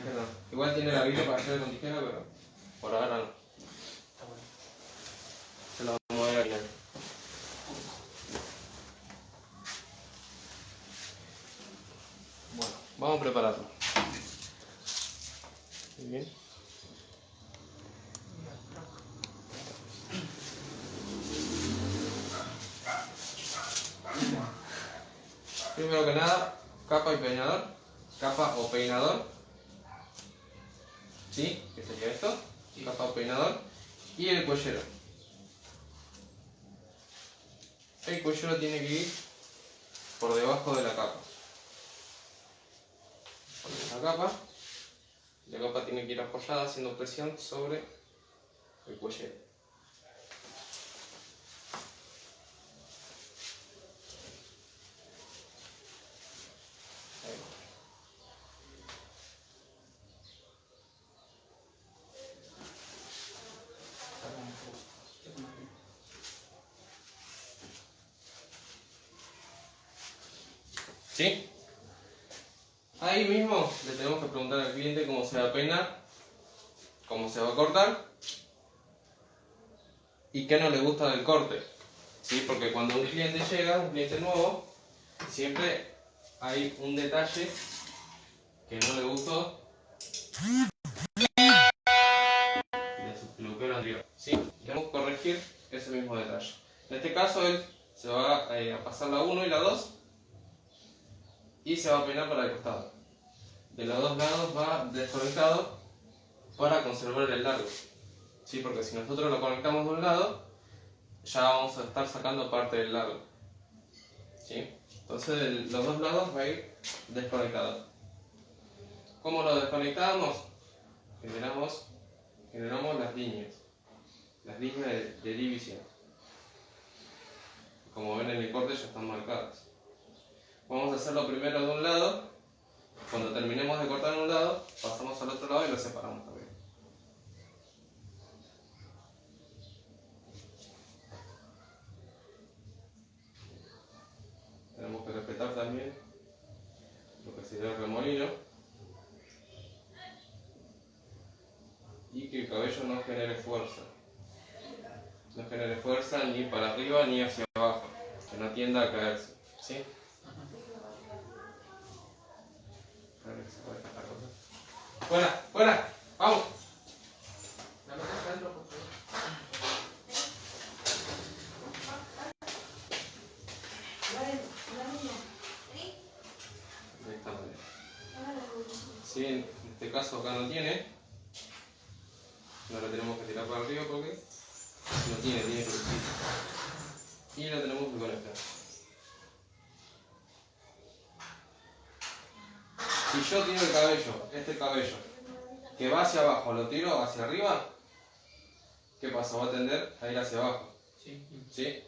tijera no. Igual tiene la habilidad para hacerlo con tijera, pero por ahora no. Está bueno. Se lo vamos a ver al final. Bueno, vamos a prepararlo. Muy bien. Primero que nada, capa y peinador. Capa o peinador. ¿Sí? ¿Qué sería esto? Sí. Capa o peinador. Y el cuellero. El cuellero tiene que ir por debajo de la capa. Ponemos la capa. La capa tiene que ir apoyada haciendo presión sobre el cuellero. Ahí va. ¿Sí? Ahí mismo le tenemos que preguntar al cliente cómo se va a peinar, cómo se va a cortar y qué no le gusta del corte. ¿Sí? Porque cuando un cliente llega, un cliente nuevo, siempre hay un detalle que no le gustó de su peluquero anterior. ¿Sí? Debemos corregir ese mismo detalle. En este caso él se va a pasar la 1 y la 2 y se va a peinar para el costado. De los dos lados va desconectado para conservar el largo. ¿Sí? Porque si nosotros lo conectamos de un lado, ya vamos a estar sacando parte del largo. ¿Sí? Entonces los dos lados va a ir desconectado. ¿Cómo lo desconectamos? Generamos las líneas de división. Como ven en el corte ya están marcadas. Vamos a hacerlo primero de un lado. Cuando terminemos de cortar un lado, pasamos al otro lado y lo separamos también. Tenemos que respetar también lo que sería el remolino y que el cabello no genere fuerza. No genere fuerza ni para arriba ni hacia abajo, que no tienda a caerse. ¿Sí? ¡Fuera! ¡Fuera! ¡Vamos! La metes adentro, por favor. De esta manera. Si en este caso acá no tiene, no lo tenemos que tirar para arriba porque no tiene crucito. Y lo tenemos que conectar. Si yo tiro el cabello, este cabello, que va hacia abajo, lo tiro hacia arriba, ¿qué pasa? Va a tender a ir hacia abajo. Sí. ¿Sí?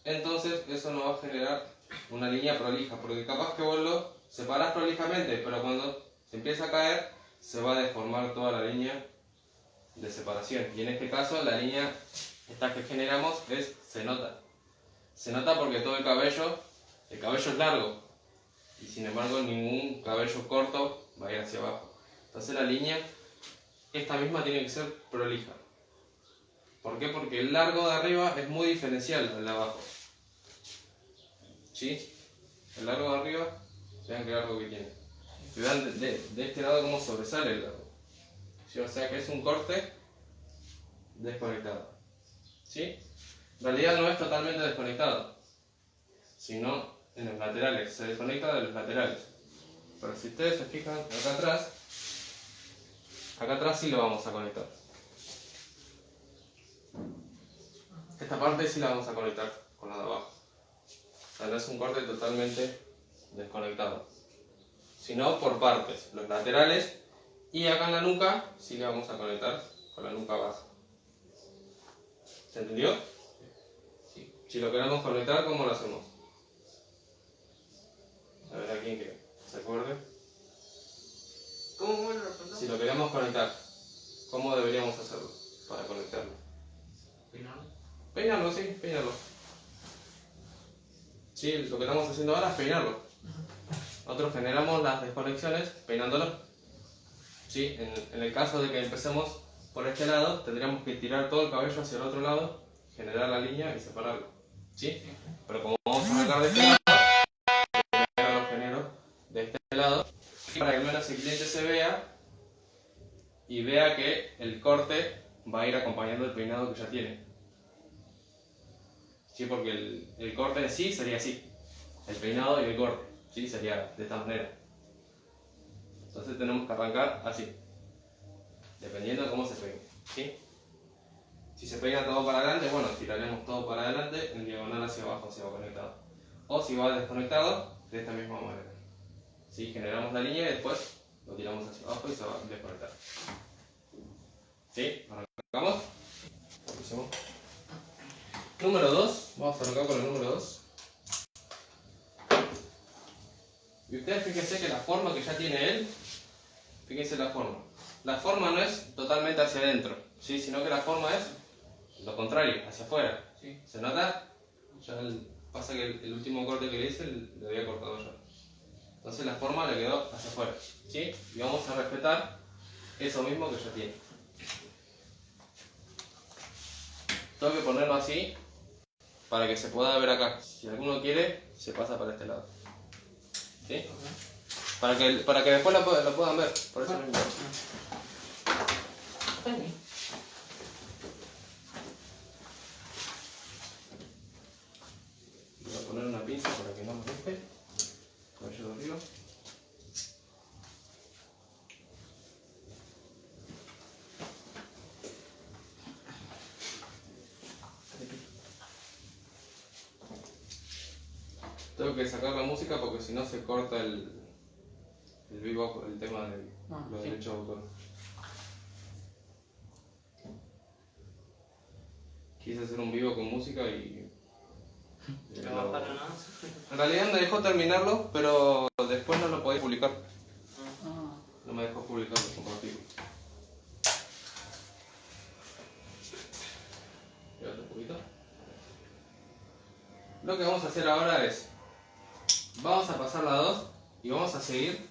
Entonces eso nos va a generar una línea prolija, porque capaz que vos lo separás prolijamente, pero cuando se empieza a caer, se va a deformar toda la línea de separación. Y en este caso, la línea esta que generamos se nota. Se nota porque todo el cabello es largo, y sin embargo ningún cabello corto va a ir hacia abajo. Entonces la línea, esta misma tiene que ser prolija. ¿Por qué? Porque el largo de arriba es muy diferencial al de abajo. ¿Sí? El largo de arriba, vean qué largo que tiene. Y vean de este lado cómo sobresale el largo. ¿Sí? O sea que es un corte desconectado. ¿Sí? En realidad no es totalmente desconectado, sino en los laterales. Se desconecta de los laterales. Pero si ustedes se fijan acá atrás sí lo vamos a conectar. Esta parte sí la vamos a conectar con la de abajo. O sea, no es un corte totalmente desconectado, sino por partes, los laterales, y acá en la nuca sí le vamos a conectar con la nuca baja. ¿Se entendió? Sí. Si lo queremos conectar, ¿cómo lo hacemos? A ver a quién que se acuerde. ¿Cómo lo respondo? Si lo queremos conectar, ¿cómo deberíamos hacerlo para conectarlo? Peinarlo. Peinarlo, sí, peinarlo. Sí, lo que estamos haciendo ahora es peinarlo. Nosotros generamos las desconexiones peinándolo. ¿sí? En el caso de que empecemos por este lado, tendríamos que tirar todo el cabello hacia el otro lado, generar la línea y separarlo, ¿sí? Pero como vamos a arrancar de este lado, primero lo genero de este lado, para que al menos el cliente se vea y vea que el corte va a ir acompañando el peinado que ya tiene. ¿Sí? Porque el corte en sí sería así, el peinado y el corte, ¿sí? Sería de esta manera. Entonces tenemos que arrancar así, dependiendo de cómo se peine, ¿sí? Si se peina todo para adelante, bueno, tiraremos todo para adelante, en diagonal hacia abajo si va conectado. O si va desconectado, de esta misma manera. ¿Sí? Generamos la línea y después lo tiramos hacia abajo y se va a desconectar. ¿Sí? ¿Arrancamos? Empecemos. Número 2, vamos a arrancar con el número 2. Y ustedes fíjense que la forma que ya tiene él, fíjense la forma. La forma no es totalmente hacia adentro, ¿sí? Sino que la forma es lo contrario, hacia afuera. Sí. ¿Se nota? Ya pasa que el último corte que le hice lo había cortado yo. Entonces la forma le quedó hacia afuera, ¿sí? Y vamos a respetar eso mismo que ya tiene. Tengo que ponerlo así para que se pueda ver acá. Si alguno quiere, se pasa para este lado. ¿Sí? Okay. Para que después lo puedan ver. Por eso mismo. Voy a poner una pinza para que no me moje. Cabello de arriba. Tengo que sacar la música porque si no se corta el vivo, el tema de los derechos de autor. Quise hacer un vivo con música y... No para nada. En realidad me dejó terminarlo, pero después no lo podía publicar. No me dejó publicarlo, compartirlo. Espérate un poquito. Lo que vamos a hacer ahora es... Vamos a pasar la 2 y vamos a seguir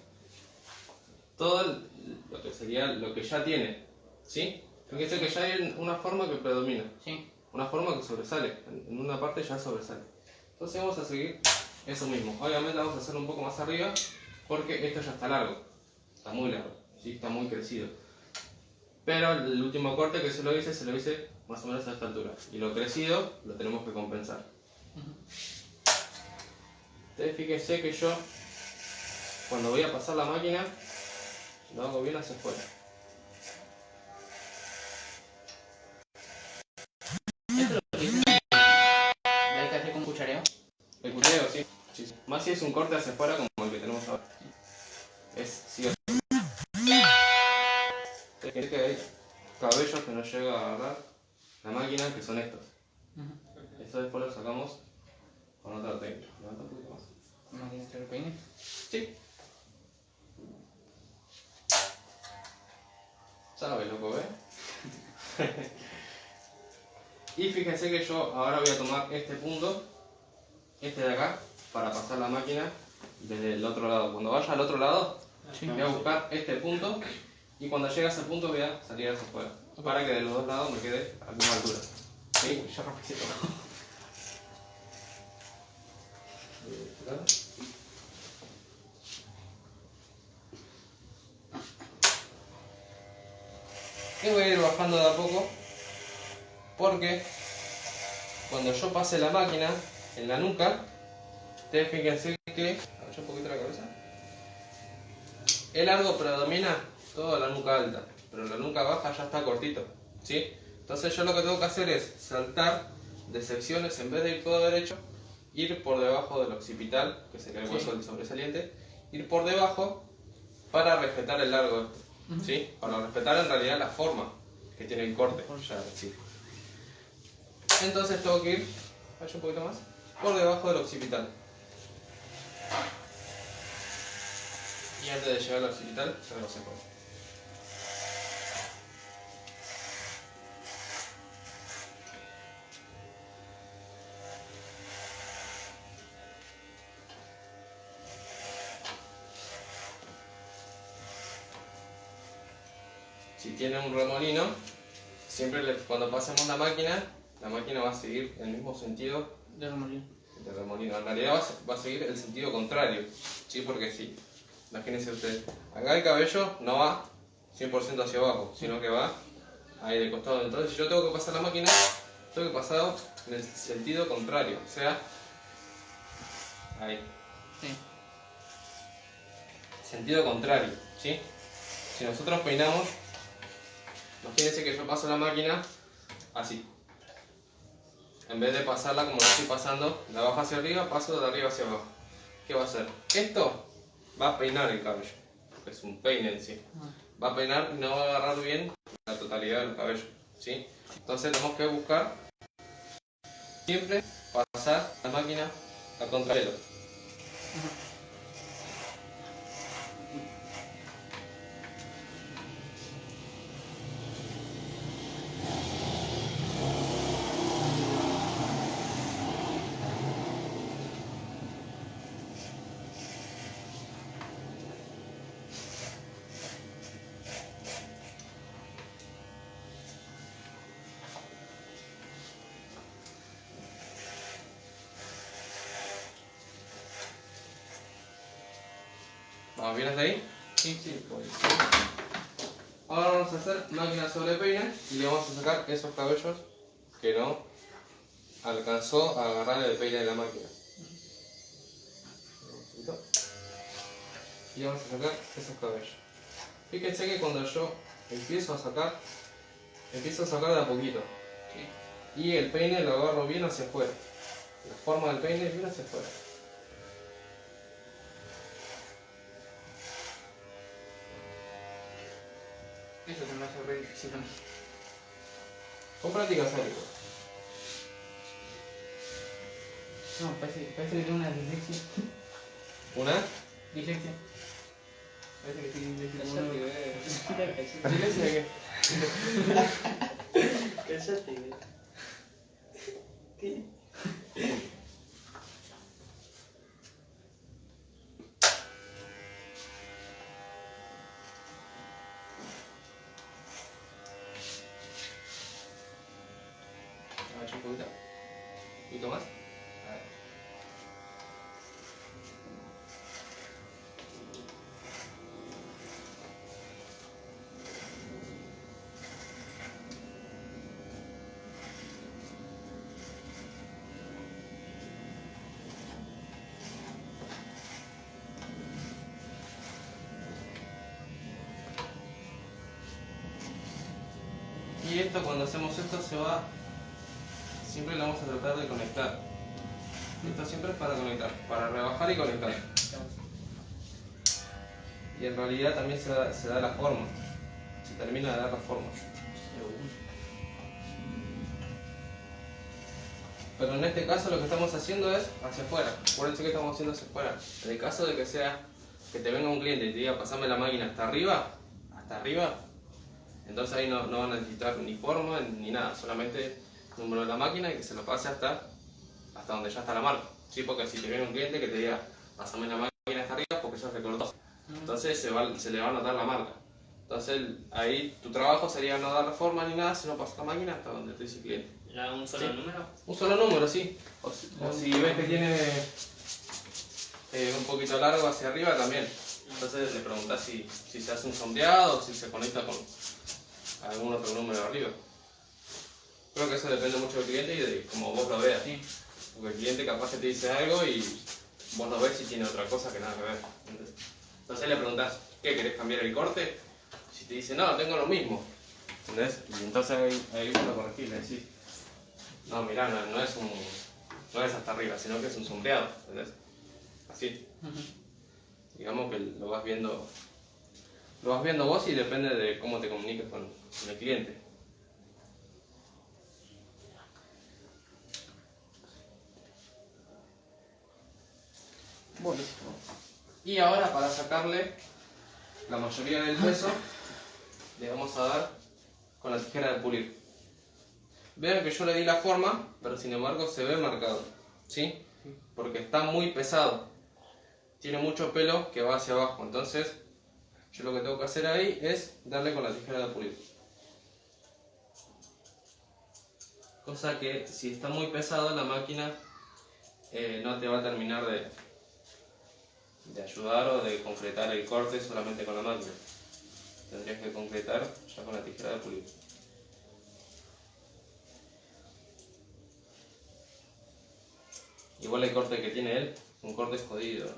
todo lo que sería lo que ya tiene. ¿Sí? Fíjense que ya hay una forma que predomina. Sí. Una forma que sobresale. En una parte ya sobresale. Entonces vamos a seguir eso mismo. Obviamente vamos a hacerlo un poco más arriba porque esto ya está largo. Está muy largo. ¿Sí? Está muy crecido. Pero el último corte que se lo hice más o menos a esta altura. Y lo crecido lo tenemos que compensar. Ustedes fíjense que yo, cuando voy a pasar la máquina, lo hago bien hacia afuera. ¿Esto lo que dice? ¿Hay que hacer con cuchareo? El cuchillo, sí. Sí. Más si es un corte hacia afuera como el que tenemos ahora. Es sí o sí. Fíjense que hay cabellos que no llega a agarrar la máquina, que son estos. Esto después lo sacamos con otra técnica. Levanta un poquito más. ¿Máquina de peine? Sí. ¿Sabes, loco, Y fíjense que yo ahora voy a tomar este punto, este de acá, para pasar la máquina desde el otro lado. Cuando vaya al otro lado, voy a buscar este punto y cuando llegue a ese punto voy a salir hacia afuera. Para que de los dos lados me quede a la misma altura. ¿Sí? Ya rompí todo. Y voy a ir bajando de a poco porque cuando yo pase la máquina en la nuca, ustedes fíjense que, agacho un poquito la cabeza, el largo predomina toda la nuca alta, pero la nuca baja ya está cortito, ¿sí? Entonces yo lo que tengo que hacer es saltar de secciones, en vez de ir todo derecho, ir por debajo del occipital, que sería el hueso del sobresaliente, ir por debajo para respetar el largo este. ¿Sí? Para respetar en realidad la forma que tiene el corte, ya sí. Entonces tengo que ir, un poquito más, por debajo del occipital. Y antes de llegar al occipital, salgo hacia afuera. si tiene un remolino, siempre cuando pasemos la máquina va a seguir el mismo sentido De remolino. del remolino. En realidad va a seguir el sentido contrario, ¿sí? Porque sí, imagínense ustedes, acá el cabello no va 100% hacia abajo, sino que va ahí de costado. Entonces si yo tengo que pasar la máquina, tengo que pasar en el sentido contrario, o sea, ahí. Sí. Sentido contrario, ¿sí? Si nosotros peinamos, imagínense que yo paso la máquina así. En vez de pasarla como la estoy pasando, de abajo hacia arriba, paso de arriba hacia abajo. ¿Qué va a hacer? Esto va a peinar el cabello, porque es un peine en sí. Va a peinar y no va a agarrar bien la totalidad del cabello, ¿sí? Entonces tenemos que buscar siempre pasar la máquina a contrapelo. ¿Vamos bien hasta ahí? Sí. Sí, pues. Ahora vamos a hacer máquina sobre peine y le vamos a sacar esos cabellos que no alcanzó a agarrar el peine de la máquina. Y vamos a sacar esos cabellos. Fíjense que cuando yo empiezo a sacar de a poquito. Sí. Y el peine lo agarro bien hacia afuera. La forma del peine bien hacia afuera. Eso se me hace re difícil a mí. Con práctica sale. No, parece que tengo una dislexia. ¿Una? Dislexia. Parece que estoy dislexia. ¿Dislexia de qué? Cállate, güey. ¿Qué? Agacha un poquito. Un poquito más. Ahí. Y esto, cuando hacemos esto, siempre lo vamos a tratar de conectar. Esto siempre es para conectar, para rebajar y conectar. Y en realidad también se da la forma, se termina de dar la forma. Pero en este caso lo que estamos haciendo es hacia afuera. Acuérdense que estamos haciendo hacia afuera. En el caso de que te venga un cliente y te diga pasame la máquina hasta arriba, entonces ahí no van a necesitar ni forma ni nada, solamente el número de la máquina y que se lo pase hasta donde ya está la marca. ¿Sí? Porque si te viene un cliente que te diga pasame la máquina hasta arriba, porque ya recortó, entonces se le va a notar la marca. Entonces ahí tu trabajo sería no dar forma ni nada, sino pasar la máquina hasta donde te dice el cliente. ¿Ya un solo Sí. número? Un solo número, sí. O si ves que tiene un poquito largo hacia arriba también. Entonces le preguntás si se hace un sombreado o si se conecta con algún otro número arriba. Creo que eso depende mucho del cliente y de cómo vos lo veas. Sí. Porque el cliente capaz que te dice algo y vos lo ves y tiene otra cosa que nada que ver. Entonces le preguntás, ¿qué? ¿Querés cambiar el corte? Si te dice, no, tengo lo mismo. ¿Entendés? Y entonces ahí vos lo corregís, le decís, no, mirá, no es hasta arriba, sino que es un sombreado, ¿entendés? Así. Digamos que lo vas viendo vos y depende de cómo te comuniques con el cliente. Buenísimo. Y ahora para sacarle la mayoría del peso, le vamos a dar con la tijera de pulir. Vean que yo le di la forma, pero sin embargo se ve marcado, ¿sí? Porque está muy pesado. Tiene mucho pelo que va hacia abajo, entonces Yo lo que tengo que hacer ahí es darle con la tijera de pulir. Cosa que si está muy pesado la máquina no te va a terminar de ayudar o de concretar el corte solamente con la máquina. Tendrías que concretar ya con la tijera de pulir. Igual el corte que tiene él, un corte jodido.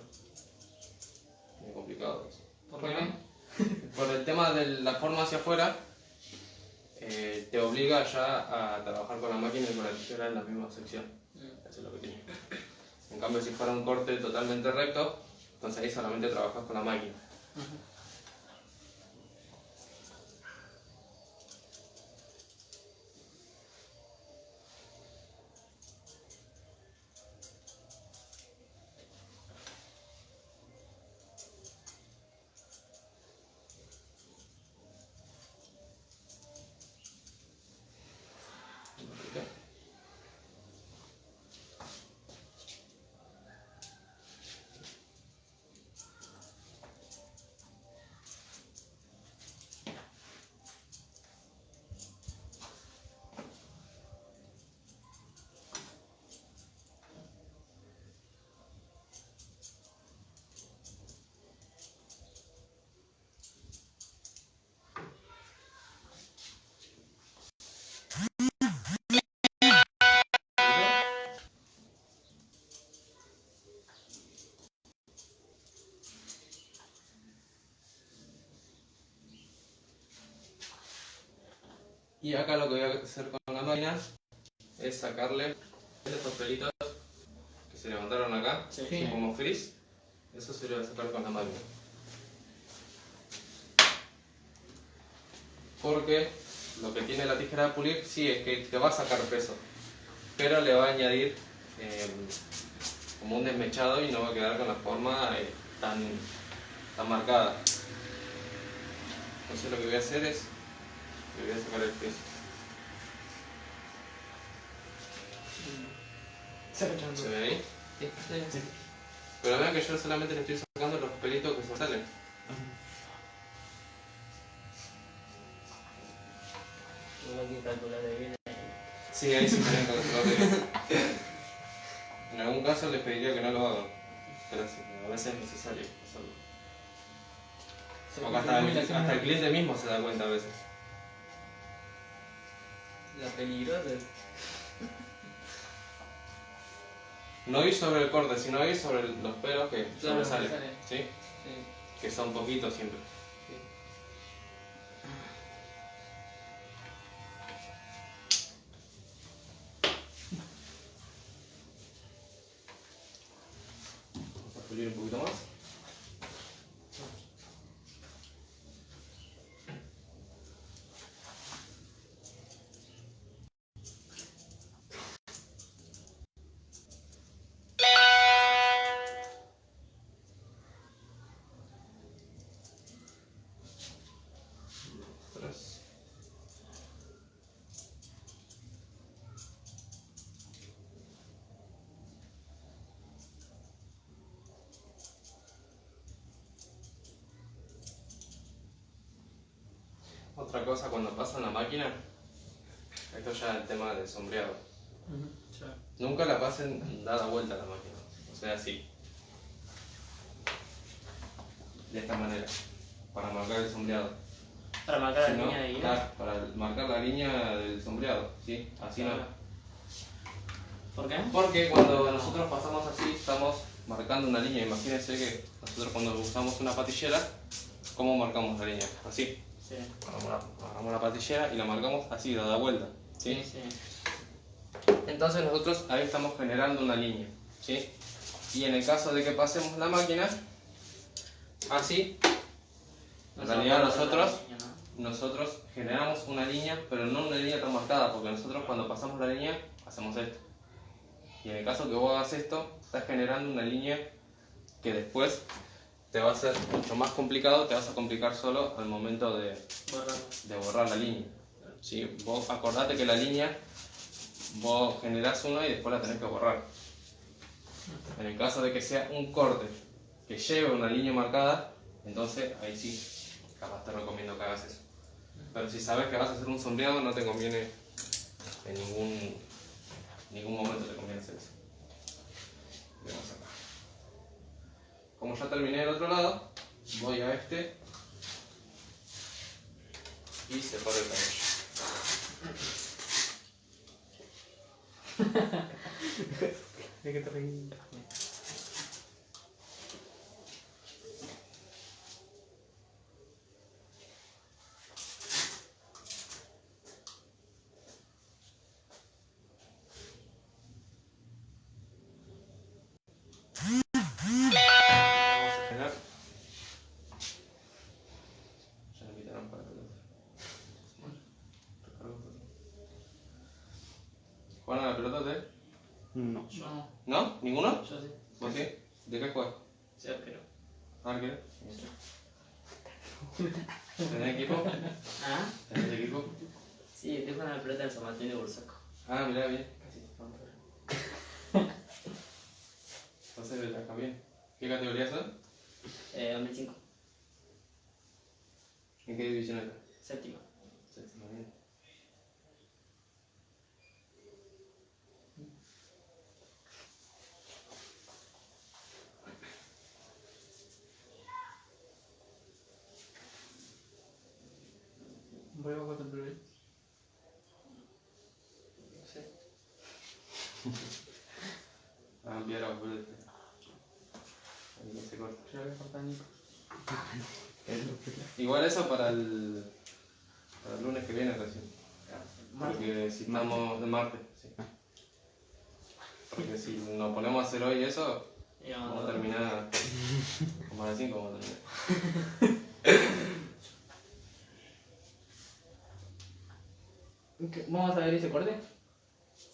Muy complicado eso. ¿Por qué? Por el tema de la forma hacia afuera, te obliga ya a trabajar con la máquina y con la tijera en la misma sección. Eso es lo que tiene. En cambio, si fuera un corte totalmente recto, entonces ahí solamente trabajas con la máquina. Y acá lo que voy a hacer con la máquina es sacarle estos pelitos que se levantaron acá, Sí. como frizz. Eso se lo voy a sacar con la máquina. Porque lo que tiene la tijera de pulir sí es que te va a sacar peso, pero le va a añadir como un desmechado y no va a quedar con la forma tan marcada. Entonces lo que voy a hacer es le voy a sacar el frizz. ¿Se ve ahí? Sí. Pero vean que yo solamente le estoy sacando los pelitos que se salen. Tengo que calcular de bien. Sí, ahí sí tienen que calcular. En algún caso les pediría que no lo hagan, pero sí, a veces es necesario hacerlo. Porque hasta el cliente mismo se da cuenta a veces. La peligrosa. No ir sobre el corte, sino ir sobre los pelos que Claro, sobresalen, sale. ¿sí? Sí. Que son poquitos siempre. Vamos a pulir un poquito más. Tres. Otra cosa, cuando pasa en la máquina, esto ya es el tema del sombreado. Nunca la pasen dada vuelta a la máquina, o sea, así. De esta manera, para marcar el sombreado. Para marcar Si la no, línea de guía. claro, para marcar la línea del sombreado, ¿sí? Así no. ¿Por qué? Porque cuando nosotros pasamos así, estamos marcando una línea. Imagínense que nosotros cuando usamos una patillera, ¿cómo marcamos la línea? Así. Sí. Agarramos la patillera y la marcamos así, dada vuelta. ¿Sí? Sí. Entonces nosotros ahí estamos generando una línea. ¿Sí? Y en el caso de que pasemos la máquina, así, en realidad nosotros generamos una línea, pero no una línea tan marcada, porque nosotros cuando pasamos la línea, hacemos esto. Y en el caso que vos hagas esto, estás generando una línea que después te va a ser mucho más complicado, te vas a complicar solo al momento de borrar la línea. ¿Sí? Vos acordate que la línea, vos generás una y después la tenés que borrar. En el caso de que sea un corte que lleve una línea marcada, entonces ahí sí capaz te recomiendo que hagas eso. Pero si sabes que vas a hacer un sombreado, no te conviene en ningún momento te conviene hacer eso. Veamos acá. Como ya terminé del otro lado, voy a este y separo el cabello. ¿De qué te reí? ¿Juegan a la pelota ustedes? No. No, ¿No? ¿Ninguno? yo sí. ¿Vos sí? ¿De qué juegas? Sí, arquero. ¿Arquero? ¿Tenés equipo? ¿Ah? ¿Tenés equipo? Sí, estoy jugando a la pelota en San Martín de Bursaco. Ah, mirá, bien. Casi te pongo. Entonces le trabaja bien. ¿Qué categoría son? 2005, ¿En qué división está? séptima. Séptima, bien. ¿Voy a jugar contra el No sé. Ah, enviar a volver. Ahí no se corta. Yo voy a cortar a Nico. Igual eso para el lunes que viene recién. Porque si estamos de martes, sí. Porque si nos ponemos a hacer hoy eso, vamos a terminar como a las 5 vamos a terminar. ¿Vamos a ver ese corte?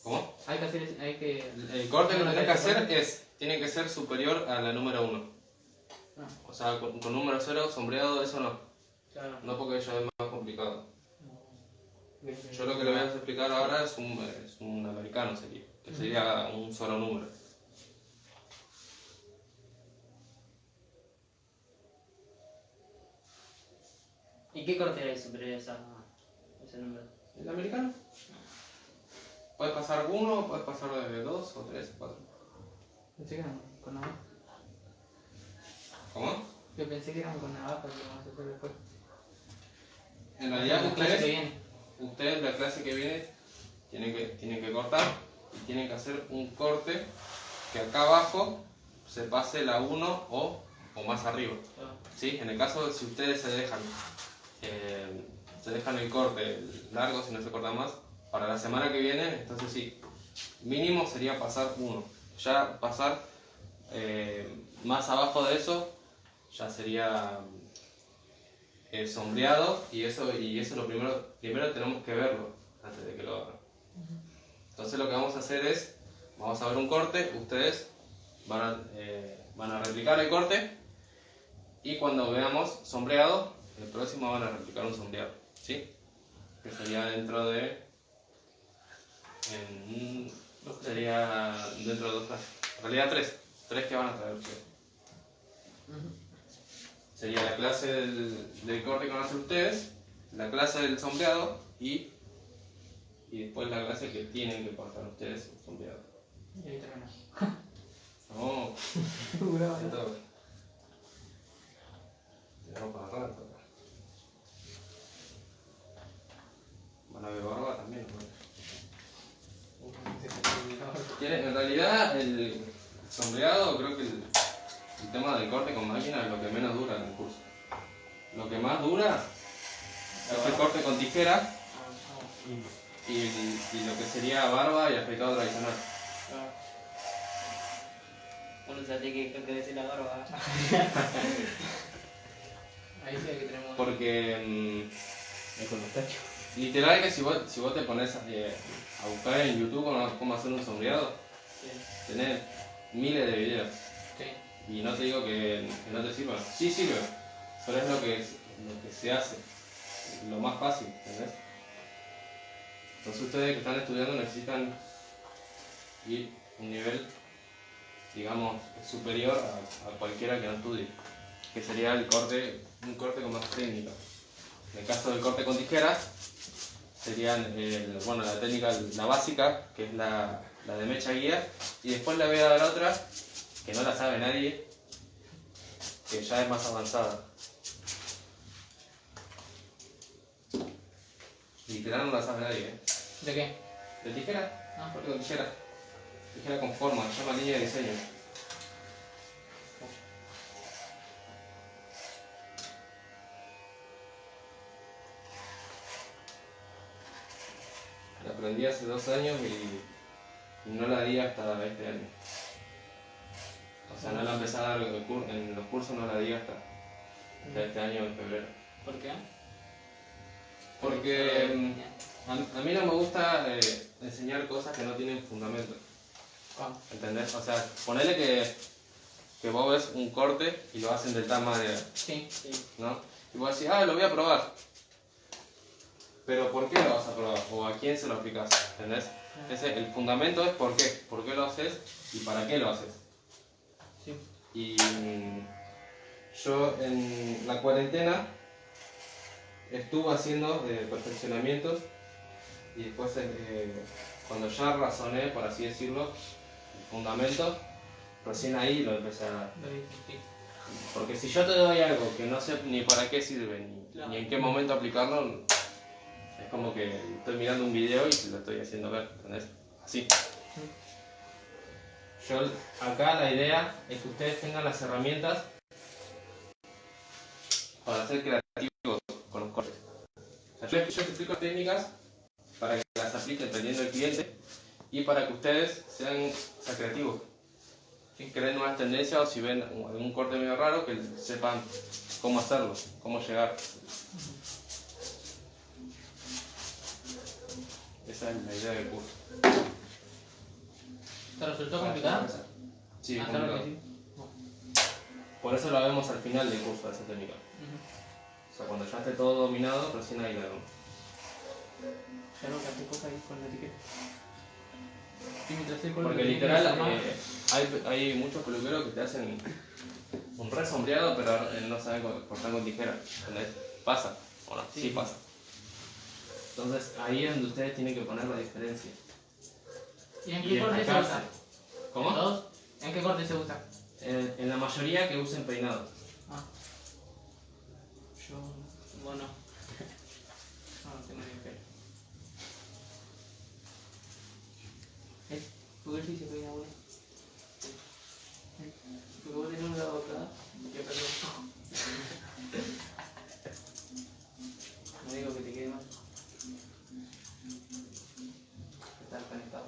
¿Cómo? Hay que hacer hay que... El corte que tenés que hacer tiene que ser superior a la número 1. Ah, O sea, con número 0, sombreado, eso no. claro. No porque eso es más complicado. Bien, Yo lo que le voy a explicar ahora es un americano sería, que sería un solo número. ¿Y qué corte hay superior a ese número? ¿El americano? Puedes pasar 1, puedes pasar de 2 o 3 o 4. Pensé que eran con navaja. ¿Cómo? Yo pensé que eran con navaja, que vamos a hacer después. En realidad La clase que viene. ustedes la clase que viene tienen que cortar y tienen que hacer un corte que acá abajo se pase la 1 o más arriba. Ah, ¿Sí? En el caso de si ustedes se dejan el corte largo, si no se corta más, para la semana que viene, entonces sí, mínimo sería pasar 1. Ya pasar más abajo de eso, ya sería sombreado y eso lo primero tenemos que verlo antes de que lo hagan. Entonces lo que vamos a hacer es, vamos a ver un corte, ustedes van a replicar el corte y cuando veamos sombreado, el próximo van a replicar un sombreado, ¿sí? Que sería dentro de... sería dentro de 2 clases. En realidad 3 que van a traer ustedes. Sería la clase del corte que van a hacer ustedes, la clase del sombreado y después la clase que tienen que cortar ustedes el sombreado. y ahí termina. No, Duraba. esto... Tenemos para rato acá. Van a ver barba también, ¿no? En realidad el sombreado, creo que el tema del corte con máquina es lo que menos dura en el curso. Lo que más dura es el corte con tijera y lo que sería barba y afeitado tradicional. Uno se tiene que decir la barba. Ahí sí que tenemos. Porque Es con los tachos. literal que si vos te pones a buscar en YouTube cómo hacer un sombreado, Sí. tenés miles de videos. Sí. Y no te digo que no te sirva. Sí sirve, pero es lo que se hace. Lo más fácil, ¿entendés? Entonces ustedes que están estudiando necesitan ir un nivel, digamos, superior a cualquiera que no estudie. que sería un corte con más técnica. En el caso del corte con tijeras, serían la técnica, la básica, que es la de mecha guía, y después le voy a dar otra, que no la sabe nadie, que ya es más avanzada. Literal no la sabe nadie, ¿eh? ¿De qué? ¿De tijera? Ah. Corte con tijera. Tijera con forma, se llama línea de diseño. La aprendí hace 2 años y no la di hasta este año. O sea, no la empecé a dar en los cursos, no la di hasta este año, en febrero. ¿Por qué? Porque a mí no me gusta enseñar cosas que no tienen fundamento. ¿Cómo? ¿Entendés? O sea, ponele que vos ves un corte y lo hacen de tal manera, Sí. ¿no? Y vos decís, lo voy a probar. Pero ¿por qué lo vas a probar? ¿O a quién se lo aplicás? ¿Entendés? El fundamento es por qué. ¿Por qué lo haces y para qué lo haces? Sí. Y yo en la cuarentena estuve haciendo perfeccionamientos y después cuando ya razoné, por así decirlo, el fundamento, recién ahí lo empecé a dar. Sí. Porque si yo te doy algo que no sé ni para qué sirve, ni en qué momento aplicarlo, es como que estoy mirando un video y te lo estoy haciendo ver, ¿entendés? Así. Yo acá la idea es que ustedes tengan las herramientas para ser creativos con los cortes. O sea, yo te explico técnicas para que las apliquen dependiendo del cliente y para que ustedes sean creativos. Si creen nuevas tendencias o si ven algún corte medio raro, que sepan cómo hacerlo, cómo llegar. Esa es la idea del curso. ¿Te resultó complicado? Sí, Ah, complicado. claro que sí. Por eso la vemos al final del curso de esa técnica. O sea, cuando ya esté todo dominado, recién ahí la vemos. Ya no gasté cosas ahí con la etiqueta. Y mientras el color Porque que literal, tiene, hay muchos peluqueros que te hacen un re sombreado, pero no saben cortar con tijera. ¿Entendés? Pasa, ¿o no? Sí pasa. Entonces ahí es donde ustedes tienen que poner la diferencia. ¿Y en Y qué corte se destacarse. usa? ¿Cómo? ¿Todos? ¿En qué corte se usa? En la mayoría que usen peinado. Ah. Yo, bueno. No tengo ni pelo. ¿Por qué sí se peina bueno? Porque vos tenés un lado acá, yo perdón. No digo que te quede mal. Estás conectado.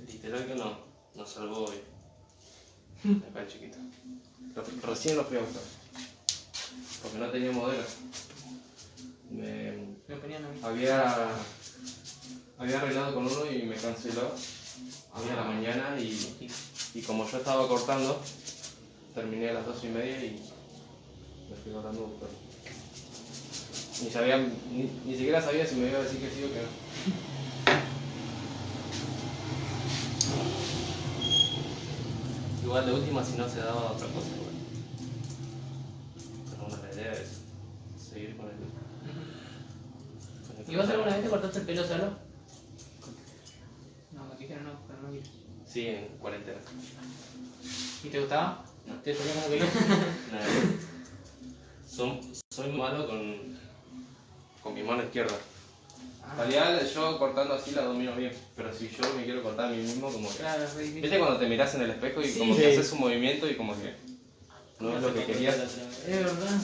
Literal que no salvó hoy. Acá el chiquito. Recién lo fui a buscar. Porque no tenía modelo. Me ponían a mí. Había arreglado con uno y me canceló. Había la mañana y como yo estaba cortando, terminé a las 2:30 y me fui cortando a buscar. Ni siquiera sabía si me iba a decir que sí o que no. Igual de última si no se daba otra cosa igual. Pero bueno, la idea es seguir con el ¿Y vos alguna vez te cortaste el pelo solo? No, con tijera no, pero no quiero. Sí, en cuarentena. ¿Y te gustaba? No. ¿Te salía como pelo? Nada. Soy malo con mi mano izquierda. En realidad yo cortando así la domino bien, pero si yo me quiero cortar a mí mismo como que... Claro, es re difícil. ¿Viste cuando te mirás en el espejo y Sí. como que haces un movimiento y como que no es lo que querías? Es verdad.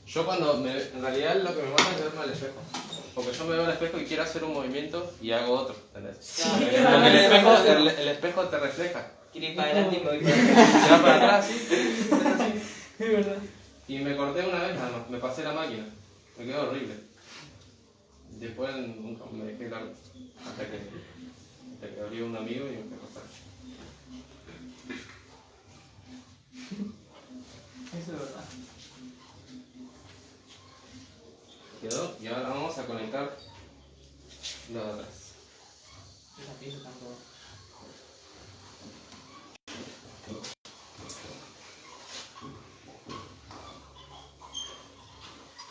Yo en realidad lo que me mata es verme al espejo. Porque yo me veo al espejo y quiero hacer un movimiento y hago otro, ¿entendés? Claro. Porque el espejo te refleja. quiero ir para adelante y me voy para atrás. Se va para atrás, ¿sí? Es así. Es verdad. Y me corté una vez nada más, me pasé la máquina. Me quedó horrible. Después nunca me dejé largo. Hasta que abrió un amigo y me fue a cortar. Eso es verdad. Quedó. Y ahora vamos a conectar lo de atrás. Esa pieza tampoco.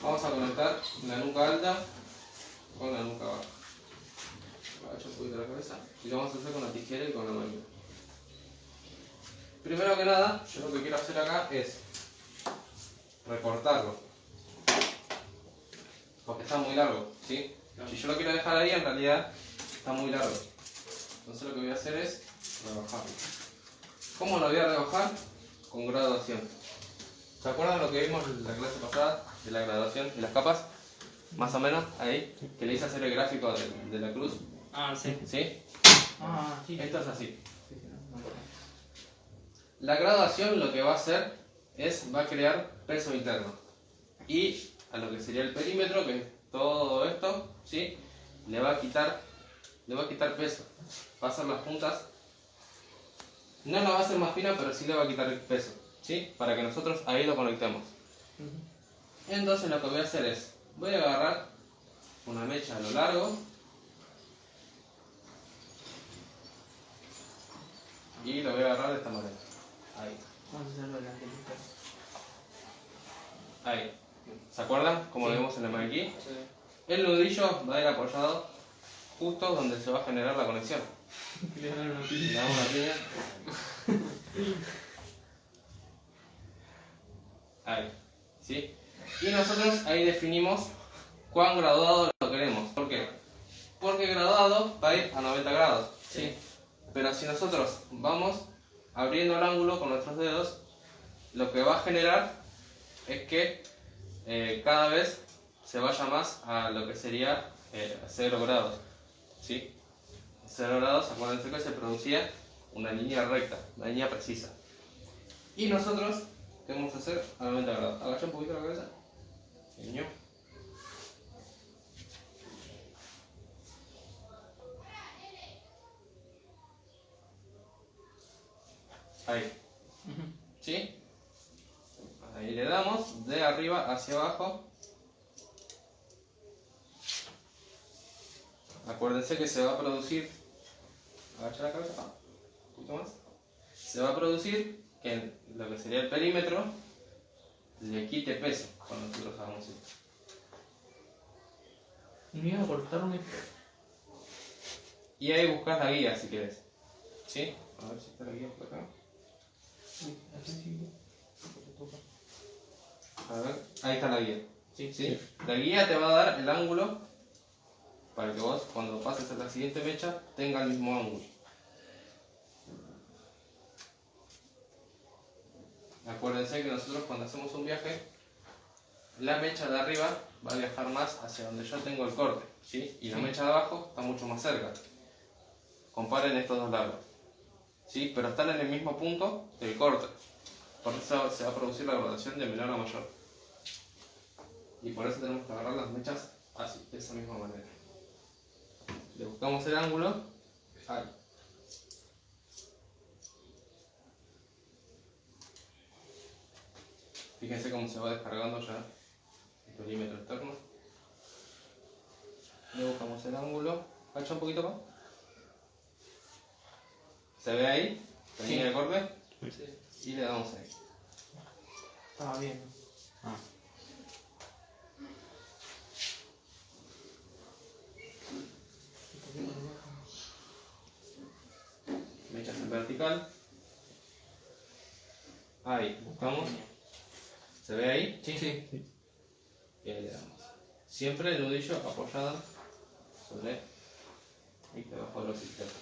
Vamos a conectar la nuca alta con la nuca baja. Agacho un poquito la cabeza y lo vamos a hacer con la tijera y con la máquina. Primero que nada, yo lo que quiero hacer acá es recortarlo. Porque está muy largo, ¿sí? Si yo lo quiero dejar ahí, en realidad está muy largo. Entonces lo que voy a hacer es rebajarlo. ¿Cómo lo voy a rebajar? Con graduación. ¿Se acuerdan lo que vimos en la clase pasada de la graduación y las capas? Más o menos, ahí, que le hice hacer el gráfico de la cruz. Ah, sí. ¿Sí? Ah, sí. Esto es así. Sí, sí, no. La graduación lo que va a hacer es, va a crear peso interno. Y a lo que sería el perímetro, que es todo esto, ¿sí? Le va a quitar peso. Va a hacer las puntas. No la va a hacer más fina, pero sí le va a quitar el peso, ¿sí? Para que nosotros ahí lo conectemos. Entonces lo que voy a hacer es, voy a agarrar una mecha a lo largo y lo voy a agarrar de esta manera. Ahí. Vamos a hacerlo delante del espejo. Ahí. ¿Se acuerdan? Como Sí. lo vimos en el maniquí. Sí. El nudillo va a ir apoyado justo donde se va a generar la conexión. Le dan una Le piña. damos una piña. Ahí. ¿Sí? Y nosotros ahí definimos cuán graduado lo queremos. ¿Por qué? Porque graduado va a ir a 90 grados. ¿Sí? Pero si nosotros vamos abriendo el ángulo con nuestros dedos, lo que va a generar es que cada vez se vaya más a lo que sería 0 grados. ¿Sí? 0 grados, acuérdense que se producía una línea recta, una línea precisa. Y nosotros, ¿qué vamos a hacer? A 90 grados. Agacha un poquito la cabeza. Niño. Ahí. ¿Sí? Ahí le damos de arriba hacia abajo. Acuérdense que se va a producir. Agacha la cabeza. Un poquito más. Se va a producir que en lo que sería el perímetro le quite peso cuando nosotros hagamos esto. Me iba a cortar un espejo. Y ahí buscas la guía si quieres. ¿Sí? A ver si está la guía por acá. Uy, así sí. A ver, ahí está la guía. Sí. ¿Sí? La guía te va a dar el ángulo para que vos cuando pases a la siguiente mecha tenga el mismo ángulo. Acuérdense que nosotros cuando hacemos un viaje, la mecha de arriba va a viajar más hacia donde yo tengo el corte, ¿sí? Y la mecha de abajo está mucho más cerca. Comparen estos dos largos, ¿sí? Pero están en el mismo punto del corte. Por eso se va a producir la graduación de menor a mayor. Y por eso tenemos que agarrar las mechas así, de esa misma manera. Le buscamos el ángulo. Ahí. Fíjense cómo se va descargando ya el perímetro externo. Le buscamos el ángulo. Agacha un poquito más. ¿Se ve ahí? ¿La Sí. línea de corte? Sí. Y le damos ahí. Estaba bien. Ah. Mechas en vertical. Ahí, buscamos. ¿Se ve ahí? Sí, sí. Y ahí le damos. Siempre el nudillo apoyado sobre y debajo de los sistemas.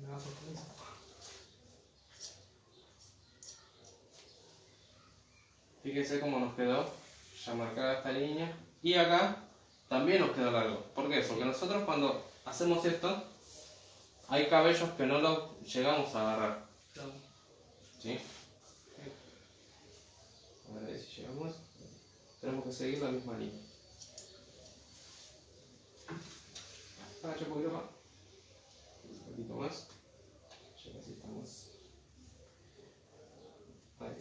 Me va a cortar eso. Fíjense cómo nos quedó ya marcada esta línea. Y acá también nos quedó largo. ¿Por qué? Porque nosotros cuando hacemos esto, hay cabellos que no los llegamos a agarrar. Claro. ¿Sí? A ver si llegamos. Tenemos que seguir la misma línea. Agacha un poquito más. Un poquito más. Ya casi estamos. Ahí.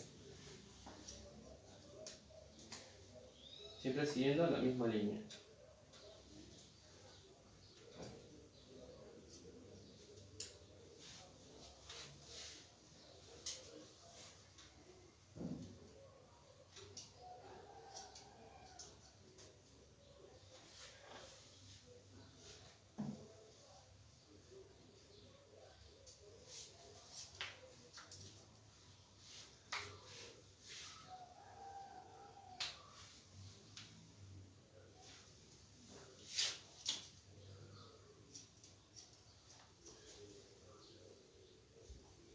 Siempre siguiendo la misma línea.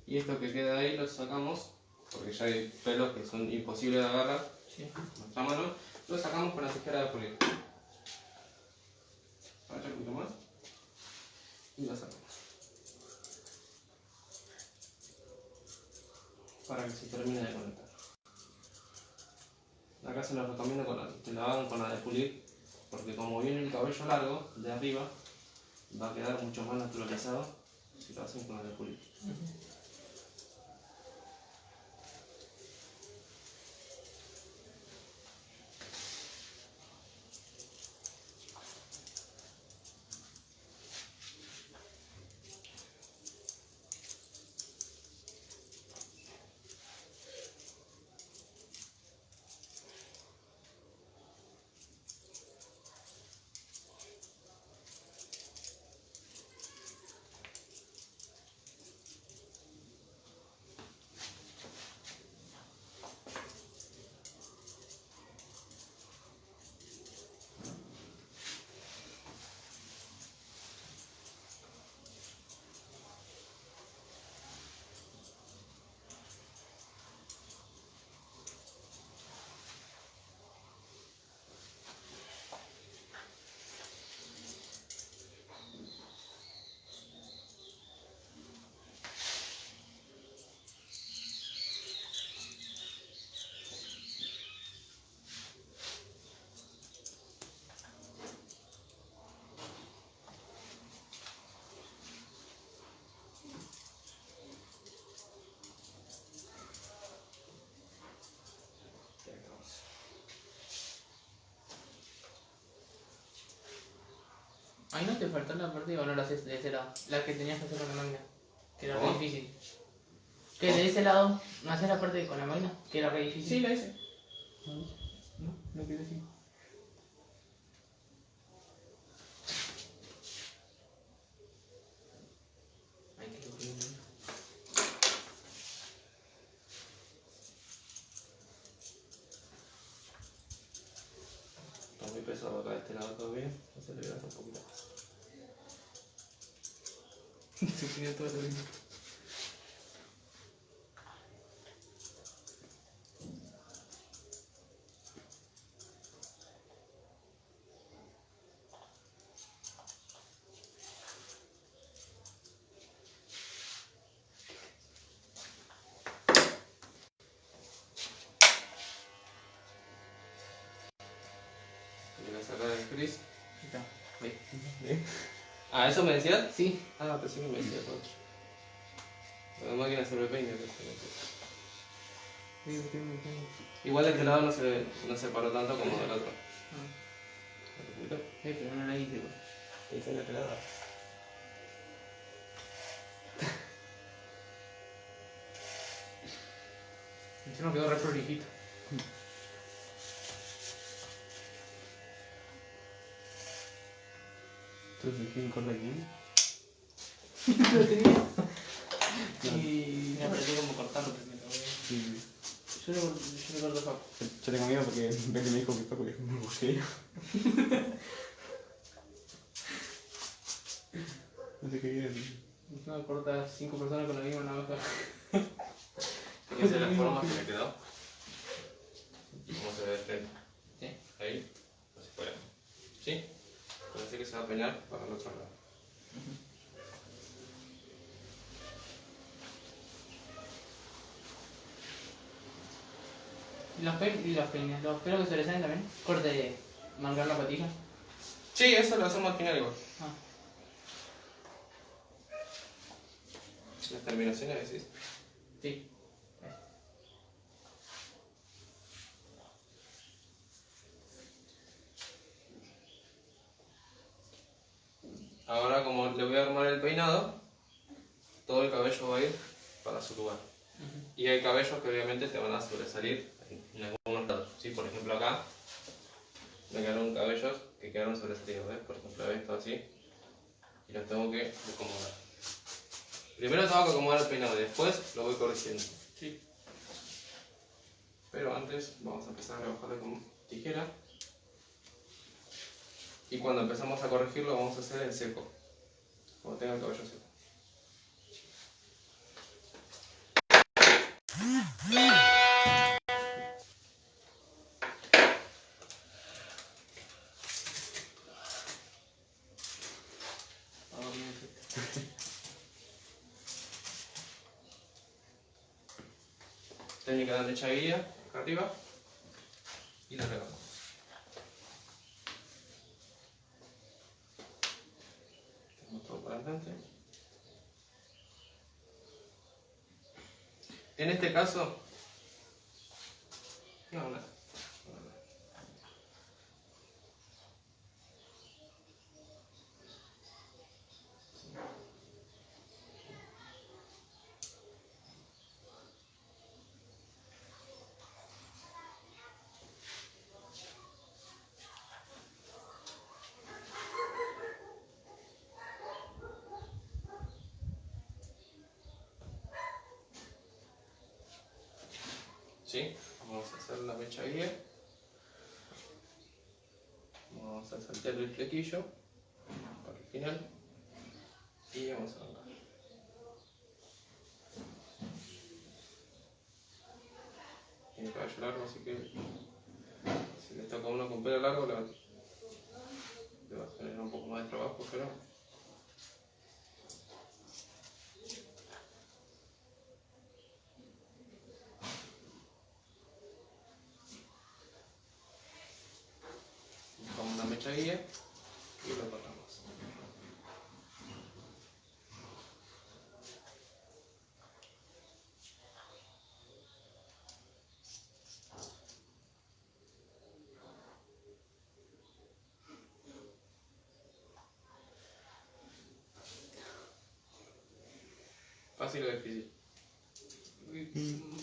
Y esto que queda ahí lo sacamos, porque ya hay pelos que son imposibles de agarrar Sí. con nuestra mano. Lo sacamos con la tijera de pulir. Agacha un poquito más. Y lo sacamos. Para que se termine de conectar. Acá se los recomiendo que lo hagan con la de pulir, porque como viene el cabello largo de arriba, va a quedar mucho más naturalizado si lo hacen con la de pulir. Ahí no te faltó la parte o no la haces de ese lado. La que tenías que hacer con la máquina. Que era re ¿Cómo? difícil. Que de ese lado no haces la parte con la máquina, que era re difícil. Sí, la hice. No, no quiero decir. Ay, qué loco. Está muy pesado acá de este lado todavía. Entonces le voy a dar un poquito más. Se pidió todo lo mismo. Le voy a sacar el frizz. Ahí está. Ahí. Ah, ¿eso me decías? Sí. Ah, pensé que me decías otro. La máquina se me peina. Igual de este lado no se paró tanto como del otro. Pero no la hice, pues. Ahí está la pelada. Encima quedó re prolijito. Entonces, ¿quién corta quién? Lo tenía. Y me aprendí cómo cortarlo primero. Sí. Yo le corto Paco. Yo tengo miedo porque ves que me dijo que Paco le dijo un agujero. No sé qué viene. Encima corta 5 personas con la misma navaja. Esa es la forma que me quedó. ¿Cómo se ve de frente? ¿Sí? Ahí, así fuera. ¿Sí? Parece que se va a peinar para el otro lado. Y los peines, los pelos que se le salen también. Corte de mangar la patilla. Sí, eso lo hacemos al final igual. Ah, Las terminaciones decís. sí. Ahora como le voy a armar el peinado, todo el cabello va a ir para su lugar. Y hay cabellos que obviamente te van a sobresalir en algunos lados. ¿Sí? Por ejemplo acá me quedaron cabellos que quedaron sobresalidos. ¿Ves? Por ejemplo esto así. Y los tengo que acomodar. Primero tengo que acomodar el peinado y después lo voy corrigiendo. Sí. Pero antes vamos a empezar a rebajarle con tijera. Y cuando empezamos a corregirlo vamos a hacer en seco. Cuando tenga el cabello seco. Ahora bien, sí. Técnica de derecha guía, acá arriba. Y la regamos. Tenemos todo para adelante. En este caso, no. ¿Sí? Vamos a hacer la mecha guía. Vamos a saltear el flequillo para el final. Y vamos a arrancar. Tiene cabello largo, así que si le toca a uno con pelo largo le va a generar un poco más de trabajo, pero buscamos una mecha guía y lo cortamos. ¿Fácil o difícil?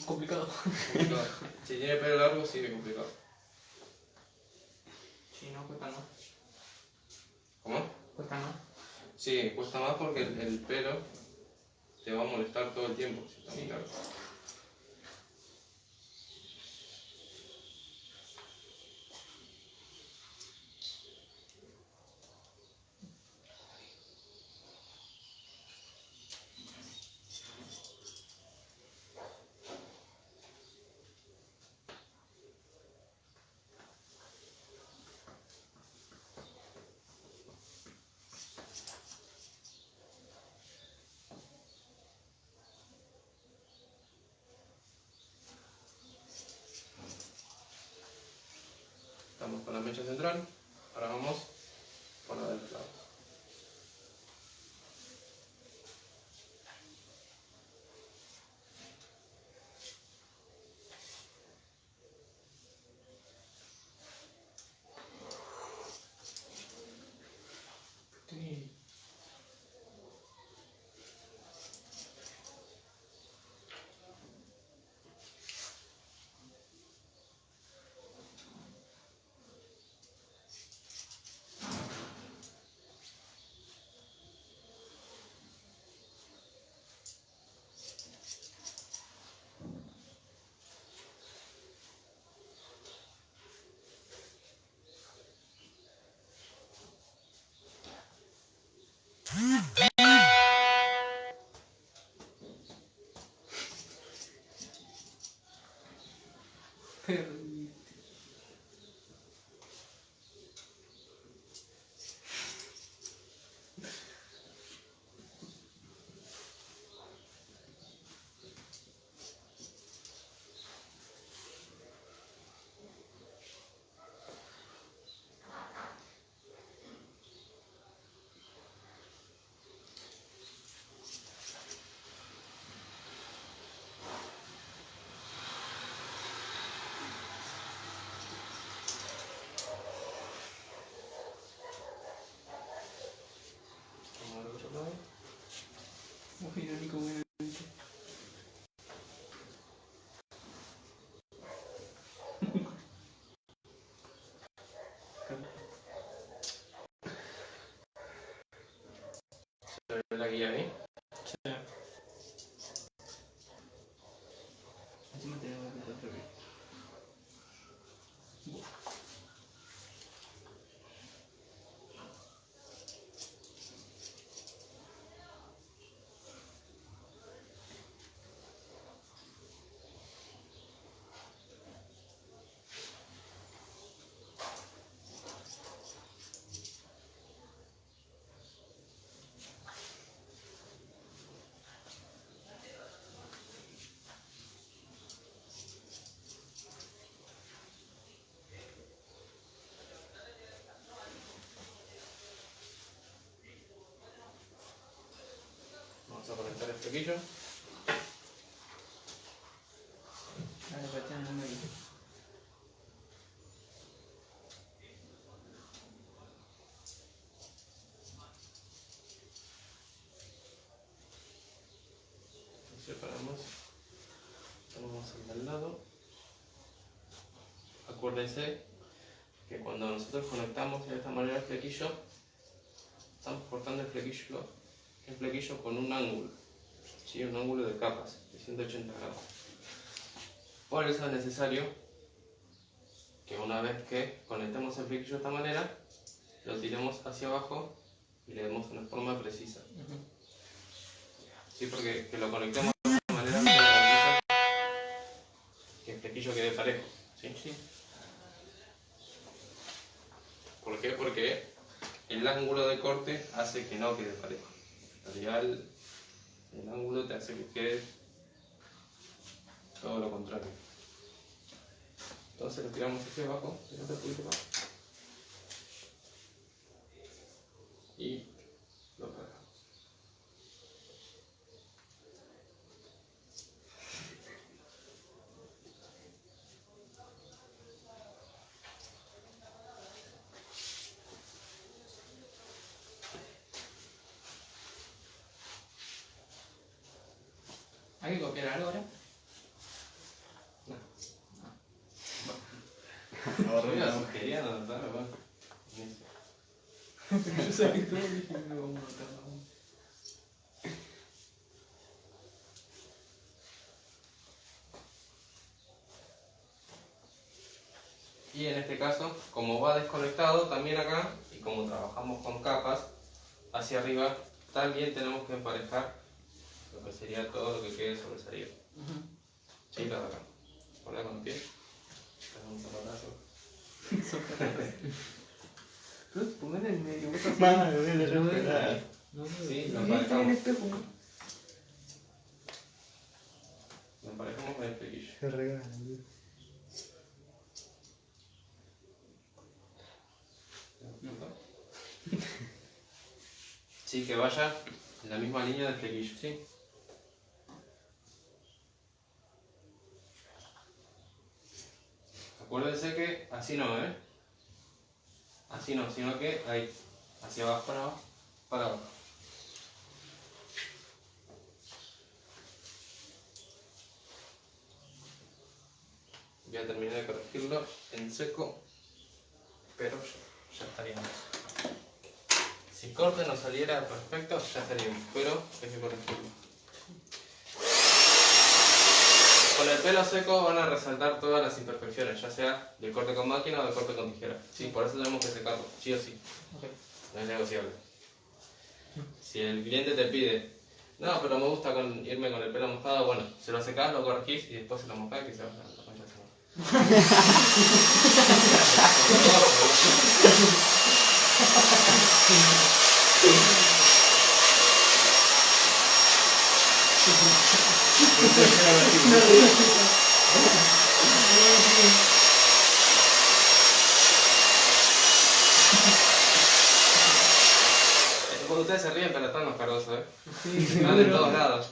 Complicado. Complicado. Si tiene pelo largo, sí que es complicado. Sí, no, cuesta más. ¿Cómo? Cuesta más. Sí, cuesta más porque el pelo te va a molestar todo el tiempo si está muy largo. Estamos con la mecha central, ahora vamos con la del otro lado. Sí. Muy irónico, muy irónico. ¿Se ve la guía ahí? Sí. Encima tenemos que encontrar bien. Vamos a conectar el flequillo. Ahora cuestión no me dice. Separamos. Vamos al lado. Acuérdense que cuando nosotros conectamos de esta manera el flequillo, estamos cortando el flequillo con un ángulo, ¿sí? Un ángulo de capas de 180 grados. Por eso es necesario que una vez que conectemos el flequillo de esta manera, lo tiremos hacia abajo y le demos una forma precisa. ¿Sí? Porque que lo conectemos de esta manera se garantiza que el flequillo quede parejo. ¿Sí? Sí. ¿Por qué? Porque el ángulo de corte hace que no quede parejo. En realidad el ángulo te hace que quede todo lo contrario. Entonces lo tiramos hacia abajo, un poquito más. Y lo pegamos. ¿Hay que copiar algo ahora? Ahora quería anotar, ¿verdad? Pero yo saqué todo y dije, no vamos a notar nada. Y en este caso, como va desconectado también acá, y como trabajamos con capas, hacia arriba también tenemos que emparejar lo que sería todo lo que quede sobresalido. Sí, lo de acá. Ponla con el pie. Un zapatazo. Entonces, pongan en medio. Madre, voy a recuperar. No, Sí, lo no, no, emparejamos. el espejo. Lo emparejamos con el flequillo. Se regala, Sí, que vaya en la misma línea del flequillo. Sí. Acuérdense que así no, ¿eh? Así no, sino que ahí, hacia abajo, para abajo, para abajo. Voy a terminar de corregirlo en seco, pero ya estaríamos. Si corte no saliera perfecto, ya estaríamos, pero hay que corregirlo. Con el pelo seco van a resaltar todas las imperfecciones, ya sea del corte con máquina o del corte con tijera. Sí, por eso tenemos que secarlo, sí o sí. Okay. No es negociable. Si el cliente te pide, no, pero me gusta irme con el pelo mojado, bueno, se lo secás, lo corregís y después se lo mojás y que se vaya a la concha de su madre. Cuando ustedes se ríen, pero están los cardosos, ¿eh? Sí, Están de todos lados.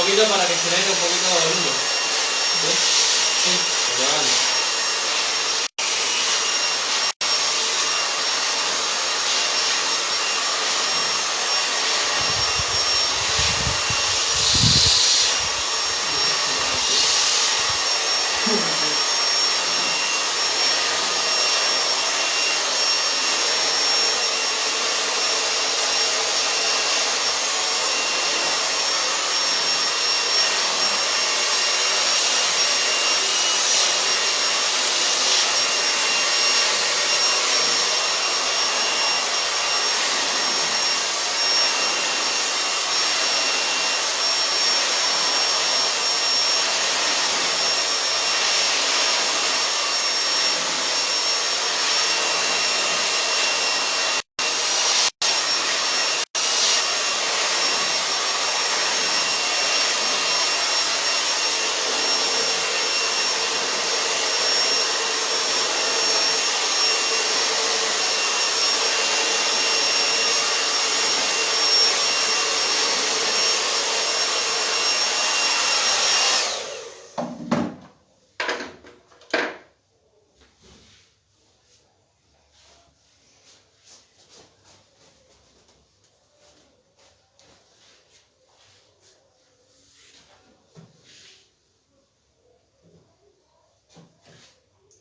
poquito para que genere un poquito de volumen. ¿Sí? Sí. Elevando.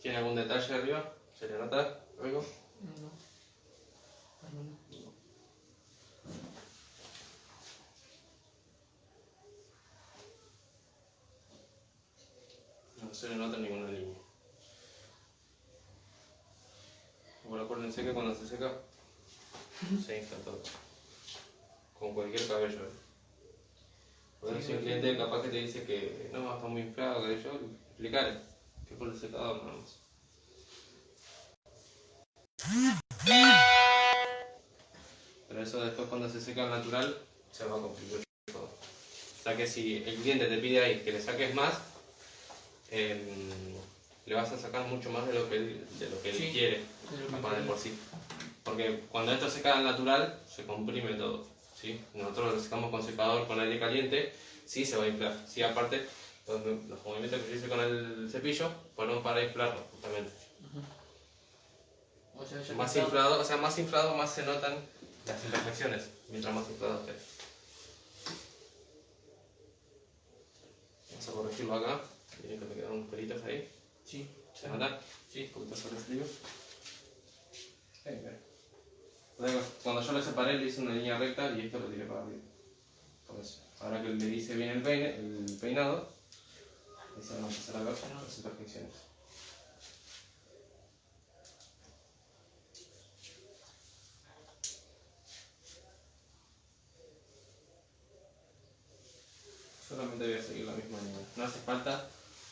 ¿Tiene algún detalle arriba? ¿Se le nota algo? No. Ay, no. No se le nota ninguna línea. Bueno, acuérdense que cuando se seca, se infla todo. Con cualquier cabello. Por eso si un cliente capaz que te dice que no, está muy inflado, que yo, explicarle que por el secador nada más. Pero eso después cuando se seca al natural, se va a complicar todo. O sea que si el cliente te pide ahí que le saques más, le vas a sacar mucho más de lo que él Sí, quiere, de lo que capaz de quiere. por sí. Porque cuando esto se seca al natural, se comprime todo. ¿Sí? Nosotros lo secamos con secador, con aire caliente, sí se va a inflar. Sí, aparte, los movimientos que yo hice con el cepillo fueron para inflarlo, justamente. O sea, ya Más está. inflado, o sea, más inflado, más se notan las imperfecciones, mientras más inflado esté. Vamos a corregirlo acá. Tiene que me quedan unos pelitos ahí. Sí. ¿Se nota? Sí. Un poquito sobre frío. Cuando yo lo separé le hice una línea recta y esto lo tiré para arriba. Por eso. Ahora que le hice bien el peinado, esa vamos a hacer acá las imperfecciones. Solamente voy a seguir la misma línea. No hace falta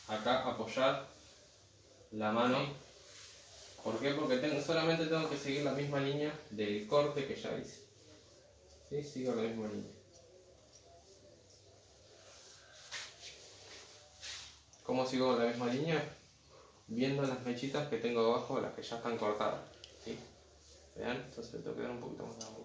acá apoyar la mano. Sí. ¿Por qué? Porque solamente tengo que seguir la misma línea del corte que ya hice. ¿Sí? Sigo la misma línea. ¿Cómo sigo la misma línea? Viendo las mechitas que tengo abajo, las que ya están cortadas. ¿Sí? Vean, entonces tengo que dar un poquito más de agua.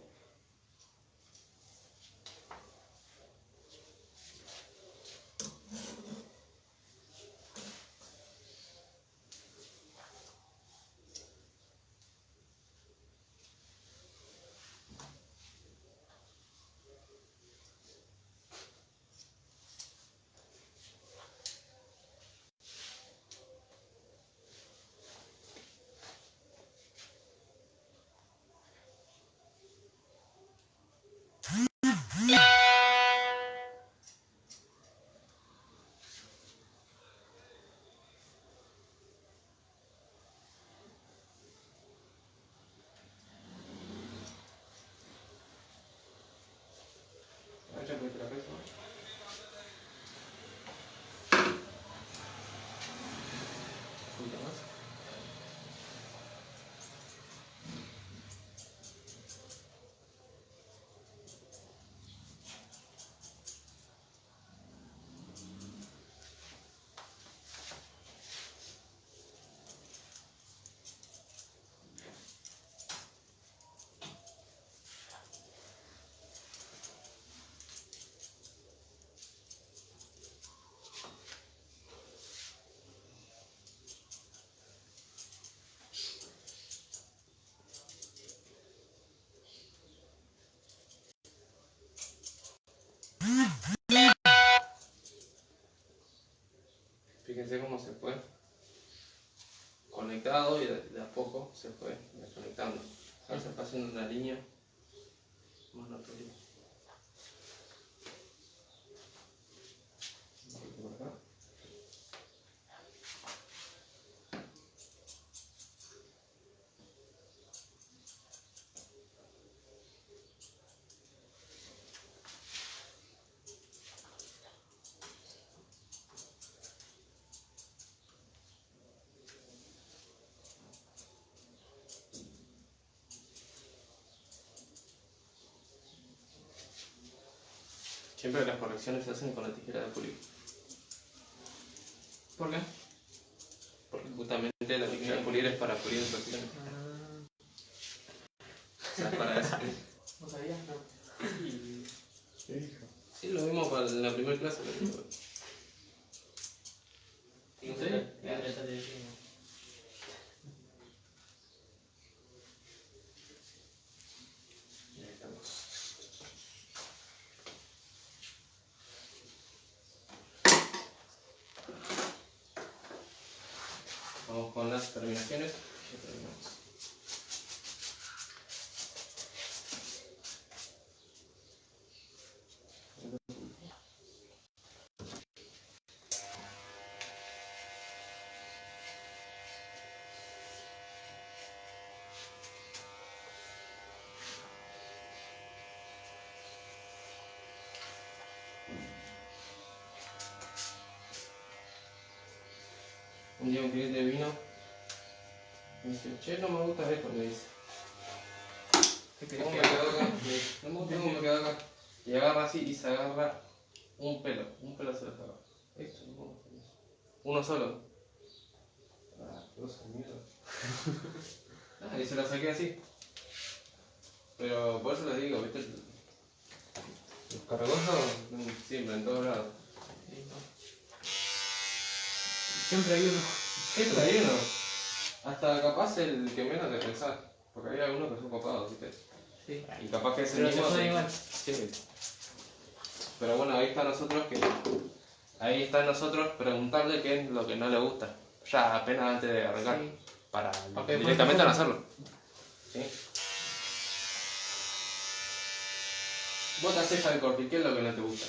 cómo se fue conectado y de a poco se fue desconectando. Ahora se está haciendo una línea más notoria. Un poquito por acá. Siempre las correcciones se hacen con la tijera de pulir. ¿Por qué? Porque justamente la tijera de pulir es para pulir imperfecciones. O sea, es para eso. ¿No sabías? No. Sí, lo vimos para la primera clase. ¿En serio? Ya te decimos. Ya estamos. Vamos con las terminaciones. Ya terminamos. Un día un cliente vino y me dice, che, no me gusta esto, me dice. ¿Qué querés ¿Cómo que me haga? quedó acá? No me gusta cómo me quedó acá. Y agarra así y se agarra un pelo se lo agarra. Esto, no me gusta. Uno solo. Ah, qué cosa de mierda. Ah, y se lo saqué así. Pero por eso les digo, viste, los cargosos siempre, en todos lados. Sí, no. Siempre hay uno. Siempre hay uno. Hasta capaz el que menos te pensás. Porque hay algunos que son copados, viste. Sí. Y capaz que es el Pero te mismo. suena igual. Sí. Pero bueno, ahí está nosotros preguntarle qué es lo que no le gusta. Ya apenas antes de arrancar. Sí. Para Porque directamente no hacerlo. ¿Sí? Vos te haces al corte, ¿qué es lo que no te gusta?